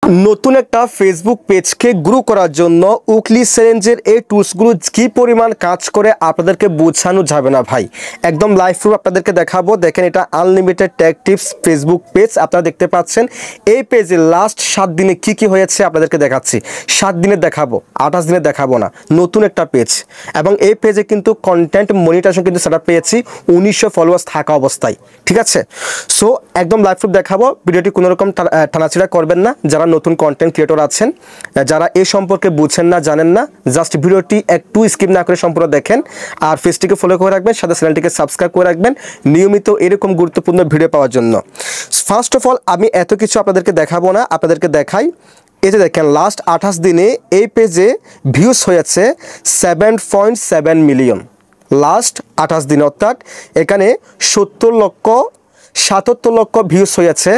নতুন একটা Facebook পেজকে grow করার জন্য উইকলি চ্যালেঞ্জের এই টুলসগুলো কি পরিমাণ কাজ করে আপনাদেরকে বোঝানো যাবে না ভাই। একদম লাইভ প্রুফ আপনাদেরকে দেখাবো। দেখেন, এটা unlimited take tips Facebook page. আপনারা দেখতে পাচ্ছেন এই পেজে লাস্ট 7 দিনে কি হয়েছে আপনাদেরকে দেখাচ্ছি। 7 দিনে দেখাবো, 28 দিনে দেখাবো না। নতুন একটা পেজ এবং এই পেজে কিন্তু কন্টেন্ট মনিটাইজেশন কিন্তু সেটআপ পেয়েছি 1900 ফলোয়ার্স থাকা অবস্থায়। ঠিক আছে, সো একদম লাইভ প্রুফ দেখাবো। ভিডিওটি কোনো রকম টানাছিড়া করবেন না। যারা নতুন কন্টেন্ট ক্রিয়েটর আছেন, যারা এই সম্পর্কে বুঝেন না, জানেন না, জাস্ট ভিডিওটি একটু স্কিপ না করে সম্পূর্ণ দেখেন আর পেজটিকে ফলো করে রাখবেন, সাথে চ্যানেলটিকে সাবস্ক্রাইব করে রাখবেন নিয়মিত এরকম গুরুত্বপূর্ণ ভিডিও পাওয়ার জন্য। ফার্স্ট অফ অল আমি এত কিছু আপনাদেরকে দেখাবো না, আপনাদেরকে দেখাই। এই যে দেখেন, লাস্ট 28 দিনে এই পেজে ভিউজ হয়েছে 7.7 মিলিয়ন। লাস্ট 28 দিন, অর্থাৎ এখানে 77 লক্ষ ভিউজ হয়েছে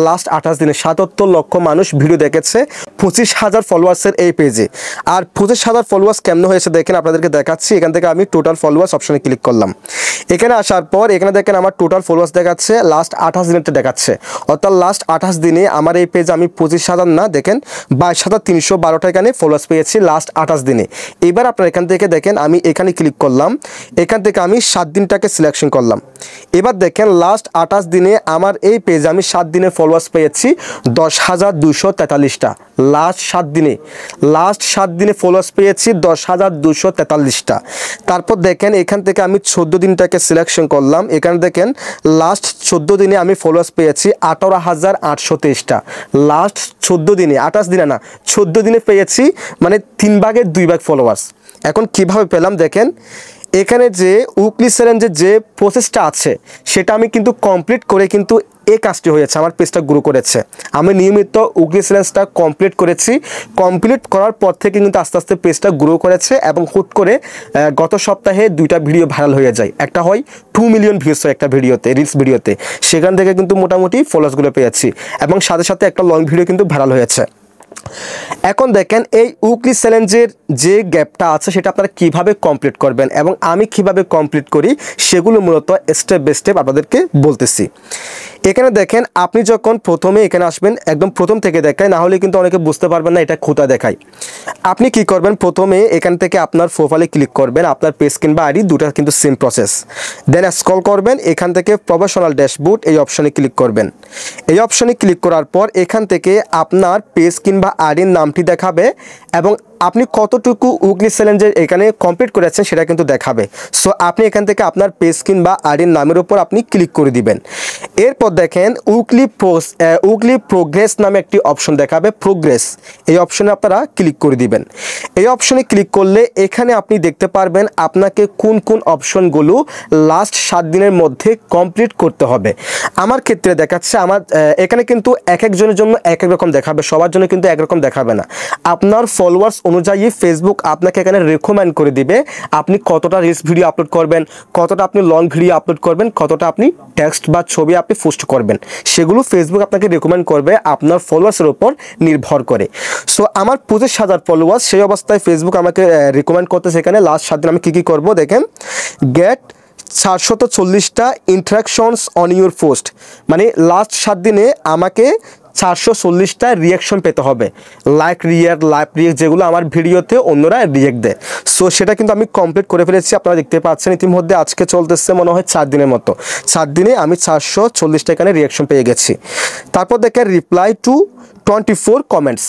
লাস্ট 28 দিনে। 77 লক্ষ মানুষ ভিডিও দেখেছে 25,000 ফলোয়ার্সের এই পেজে। আর 25,000 ফলোয়ার্স কেমন হয়েছে দেখেন, আপনাদেরকে দেখাচ্ছি। এখান থেকে আমি টোটাল ফলোয়ার্স অপশনে ক্লিক করলাম। এখানে আসার পর এখানে দেখেন আমার টোটাল ফলোয়ার্স দেখাচ্ছে লাস্ট 28 দিনেরটা দেখাচ্ছে। অর্থাৎ লাস্ট 28 দিনে আমার এই পেজে আমি 25,000 না, দেখেন 22,312টা এখানে ফলোয়ার্স পেয়েছি লাস্ট 28 দিনে। এবার আপনার এখান থেকে দেখেন, আমি এখানে ক্লিক করলাম, এখান থেকে আমি 7 দিনটাকে সিলেকশন করলাম। এবার দেখেন লাস্ট 28 দিনে আমার এই পেজে আমি 7 দিনে ফলোয়ার্স পেয়েছি 10,243টা। লাস্ট 7 দিনে ফলোয়ার্স পেয়েছি 10,243টা। তারপর দেখেন এখান থেকে আমি 14 দিনটাকে সিলেকশন করলাম। এখানে দেখেন লাস্ট 14 দিনে আমি ফলোয়ার্স পেয়েছি 18,823টা। লাস্ট 14 দিনে, 28 দিনে না, 14 দিনে পেয়েছি, মানে 3 ভাগের 2 ভাগ ফলোয়ার্স। এখন কিভাবে পেলাম দেখেন, এখানে যে উইকলি চ্যালেঞ্জের যে প্রসেসটা আছে সেটা আমি কিন্তু কমপ্লিট করে কিন্তু এই কাজটি হয়েছে, আমার পেজটা গ্রো করেছে। আমি নিয়মিত উইকলি চ্যালেঞ্জটা কমপ্লিট করেছি। কমপ্লিট করার পর থেকে কিন্তু আস্তে আস্তে পেজটা গ্রো করেছে এবং হুট করে গত সপ্তাহে 2টা ভিডিও ভাইরাল হয়ে যায়। একটা হয় 2 মিলিয়ন ভিউজ হয় একটা ভিডিওতে, রিলস ভিডিওতে, সেখান থেকে কিন্তু মোটামুটি ফলোয়ার্সগুলো পেয়েছি এবং সাথে সাথে একটা লং ভিডিও কিন্তু ভাইরাল হয়েছে। এখন দেখেন এই উইকলি চ্যালেঞ্জের যে গ্যাপটা আছে সেটা আপনারা কিভাবে কমপ্লিট করবেন এবং আমি কিভাবে কমপ্লিট করি সেগুলো মূলত স্টেপ বাই স্টেপ আপনাদেরকে বলতেছি। এখানে দেখেন, আপনি যখন প্রথমে এখানে আসবেন, একদম প্রথম থেকে দেখায়, না হলে কিন্তু অনেকে বুঝতে পারবেন না এটা কোথায় দেখায়। আপনি কি করবেন, প্রথমে এখান থেকে আপনার প্রোফাইলে ক্লিক করবেন, আপনার পেজ কিংবা আইডি দুটো কিন্তু সেম প্রসেস। দেন স্ক্রল করবেন, এখান থেকে প্রফেশনাল ড্যাশবোর্ড এই অপশনে ক্লিক করবেন। এই অপশনে ক্লিক করার পর এখান থেকে আপনার পেজ কিংবা আইডির নামটি দেখাবে এবং আপনি কতটুকু উইকলি চ্যালেঞ্জে এখানে কমপ্লিট করেছেন সেটা কিন্তু দেখাবে। সো আপনি এখান থেকে আপনার পেজ কিংবা আইডির নামের উপর আপনি ক্লিক করে দিবেন। এরপর দেখেন উইকলি প্রোগ্রেস নামে একটি অপশন দেখাবে, প্রোগ্রেস, এই অপশনে আপনারা ক্লিক করে দিবেন। এই অপশনে ক্লিক করলে এখানে আপনি দেখতে পারবেন আপনাকে কোন কোন অপশনগুলো লাস্ট 7 দিনের মধ্যে কমপ্লিট করতে হবে। আমার ক্ষেত্রে দেখাচ্ছে, আমার এখানে কিন্তু এক একজনের জন্য এক এক রকম দেখাবে, সবার জন্য কিন্তু একরকম দেখাবে না। আপনার ফলোয়ার্স অনুযায়ী ফেসবুক আপনাকে এখানে রেকমেন্ড করে দিবে আপনি কতটা রিলস ভিডিও আপলোড করবেন, কতটা আপনি লং ভিডিও আপলোড করবেন, কতটা আপনি টেক্সট বা ছবি আপনি পোস্ট করবেন, সেগুলো ফেসবুক আপনাকে রেকমেন্ড করবে আপনার ফলোয়ার্সের উপর নির্ভর করে। সো আমার 25,000 ফলোয়ার্স, সেই অবস্থায় ফেসবুক আমাকে রেকমেন্ড করতেছে এখানে লাস্ট 7 দিন আমি কী করবো দেখেন, গেট 440টা ইন্টারাকশনস অন ইউর পোস্ট, মানে লাস্ট 7 দিনে আমাকে 440টা রিয়াকশন পেতে হবে, লাইভ রিয়েক্ট যেগুলো আমার ভিডিওতে অন্যরা রিয়েক্ট দেয়। সো সেটা কিন্তু আমি কমপ্লিট করে ফেলেছি, আপনারা দেখতে পাচ্ছেন ইতিমধ্যে। আজকে চলতেছে মনে হয় 4 দিনের মতো, 4 দিনে আমি 440টা এখানে রিয়াকশন পেয়ে গেছি। তারপর দেখেন রিপ্লাই টু 24 কমেন্টস,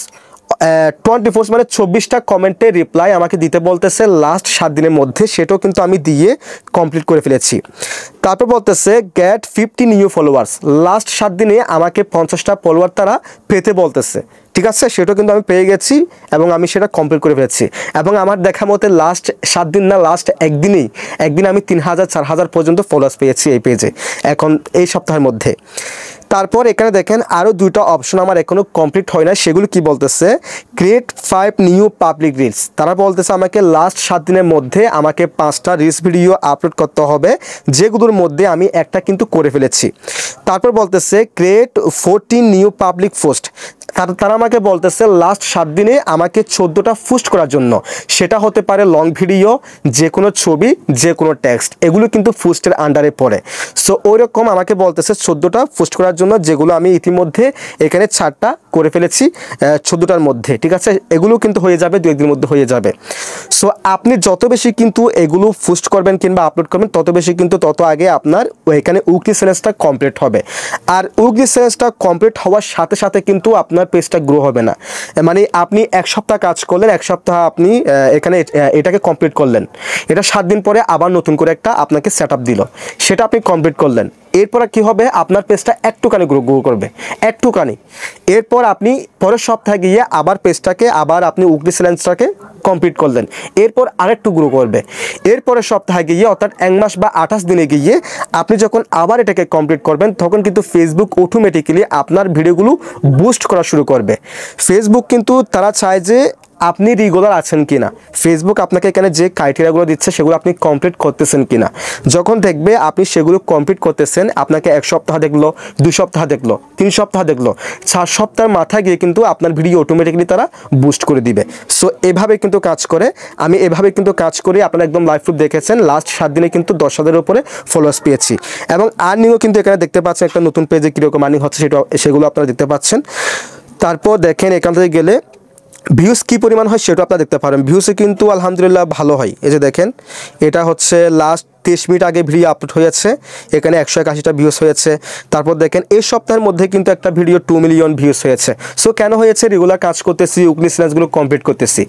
24 মানে 24টা কমেন্টে রিপ্লাই আমাকে দিতে বলতেছে লাস্ট 7 দিনের মধ্যে, সেটাও কিন্তু আমি দিয়ে কমপ্লিট করে ফেলেছি। তারপর বলতেছে গেট 50 নিউ ফলোয়ার্স, লাস্ট 7 দিনে আমাকে 50টা ফলোয়ার তারা পেতে বলতেছে। ঠিক আছে, সেটাও কিন্তু আমি পেয়ে গেছি এবং আমি সেটা কমপ্লিট করে ফেলেছি। এবং আমার দেখা মতে লাস্ট 7 দিন না, লাস্ট একদিন আমি 3,000 4,000 পর্যন্ত ফলোয়ার্স পেয়েছি এই পেজে এখন এই সপ্তাহের মধ্যে। তারপর এখানে দেখেন আরও 2টা অপশন আমার এখনও কমপ্লিট হয় না, সেগুলো কি বলতেছে, ক্রিয়েট 5 নিউ পাবলিক রিলস। তারা বলতেছে আমাকে লাস্ট 7 দিনের মধ্যে আমাকে 5টা রিলস ভিডিও আপলোড করতে হবে, যেগুলোর মধ্যে আমি একটা কিন্তু করে ফেলেছি। তারপর বলতেছে ক্রিয়েট 14 নিউ পাবলিক পোস্ট, তারা আমাকে বলতেছে লাস্ট 7 দিনে আমাকে 14টা পোস্ট করার জন্য, সেটা হতে পারে লং ভিডিও, যে কোনো ছবি, যে কোনো টেক্সট, এগুলো কিন্তু পোস্টের আন্ডারে পড়ে। সো ওইরকম আমাকে বলতেছে 14টা পোস্ট করার জন্য, যেগুলো আমি ইতিমধ্যে এখানে 4টা করে ফেলেছি 14টার মধ্যে, ঠিক আছে। এগুলো কিন্তু হয়ে যাবে 2 একদিনের মধ্যে হয়ে যাবে। সো আপনি যত বেশি কিন্তু এগুলো পোস্ট করবেন কিংবা আপলোড করবেন, তত বেশি কিন্তু তত আগে আপনার এখানে উইকলি চ্যালেঞ্জটা কমপ্লিট হবে। আর উইকলি চ্যালেঞ্জটা কমপ্লিট হওয়ার সাথে সাথে কিন্তু আপনার পেজটা গ্রো হবে না। মানে আপনি 1 সপ্তাহ কাজ করলেন, 1 সপ্তাহ আপনি এখানে এটাকে কমপ্লিট করলেন, এটা 7 দিন পরে আবার নতুন করে একটা আপনাকে সেট আপ দিল, সেটা আপনি কমপ্লিট করলেন। এরপর কি হবে, আপনার পেজটা একটুখানি গ্রো করবে, একটুখানি। এরপর আপনি পরের সপ্তাহে গিয়ে আবার পেজটাকে আবার আপনি উইকলি চ্যালেঞ্জটাকে কমপ্লিট করলেন, এরপর আরেকটু গ্রো করবে। এরপরের সপ্তাহে গিয়ে অর্থাৎ 1 মাস বা 28 দিনে গিয়ে আপনি যখন আবার এটাকে কমপ্লিট করবেন, তখন কিন্তু ফেসবুক অটোমেটিক্যালি আপনার ভিডিওগুলো বুস্ট করা শুরু করবে। ফেসবুক কিন্তু তারা চায় যে আপনি রেগুলার আছেন কিনা, ফেসবুক আপনাকে এখানে যে ক্রাইটেরিয়াগুলো দিচ্ছে সেগুলো আপনি কমপ্লিট করতেছেন কিনা। যখন দেখবে আপনি সেগুলো কমপ্লিট করতেছেন, আপনাকে 1 সপ্তাহ দেখলো, 2 সপ্তাহ দেখলো, 3 সপ্তাহ দেখলো, 4 সপ্তাহের মাথায় গিয়ে কিন্তু আপনার ভিডিও অটোমেটিক্যালি তারা বুস্ট করে দিবে। সো এভাবে কিন্তু কাজ করে, আমি এভাবে কিন্তু কাজ করি। আপনারা একদম লাইভ প্রুফ দেখেছেন, লাস্ট 7 দিনে কিন্তু 10,000-এর উপরে ফলোয়ার্স পেয়েছি। এবং আর্নিংও কিন্তু এখানে দেখতে পাচ্ছেন, একটা নতুন পেজে কীরকম আর্নিং হচ্ছে সেগুলো আপনারা দেখতে পাচ্ছেন। তারপর দেখেন এখান থেকে গেলে ভিউজ কী পরিমাণ হয় সেটা আপনারা দেখতে পারেন। ভিউসে কিন্তু আলহামদুলিল্লাহ ভালো হয়। এই যে দেখেন, এটা হচ্ছে লাস্ট 23 মিনিট আগে ভিডিও আপলোড হয়েছে, এখানে 181টা ভিউজ হয়েছে। তারপর দেখেন এই সপ্তাহের মধ্যে কিন্তু একটা ভিডিও 2 মিলিয়ন ভিউজ হয়েছে। সো কেন হয়েছে, রেগুলার কাজ করতেছি, উইকলি চ্যালেঞ্জগুলো কমপ্লিট করতেছি।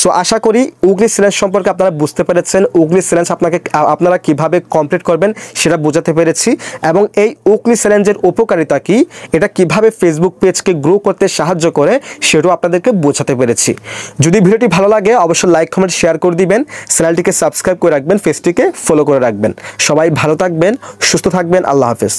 সো আশা করি উইকলি চ্যালেঞ্জ সম্পর্কে আপনারা বুঝতে পেরেছেন, উইকলি চ্যালেঞ্জ আপনারা কীভাবে কমপ্লিট করবেন সেটা বোঝাতে পেরেছি। এবং এই উইকলি চ্যালেঞ্জের উপকারিতা কী, এটা কিভাবে ফেসবুক পেজকে গ্রো করতে সাহায্য করে সেটাও আপনাদেরকে বোঝাতে পেরেছি। যদি ভিডিওটি ভালো লাগে অবশ্যই লাইক, কমেন্ট, শেয়ার করে দিবেন, চ্যানেলটিকে সাবস্ক্রাইব করে রাখবেন, পেজটিকে ফলো করে রাখবেন। সবাই ভালো থাকবেন, সুস্থ থাকবেন, আল্লাহ হাফেজ।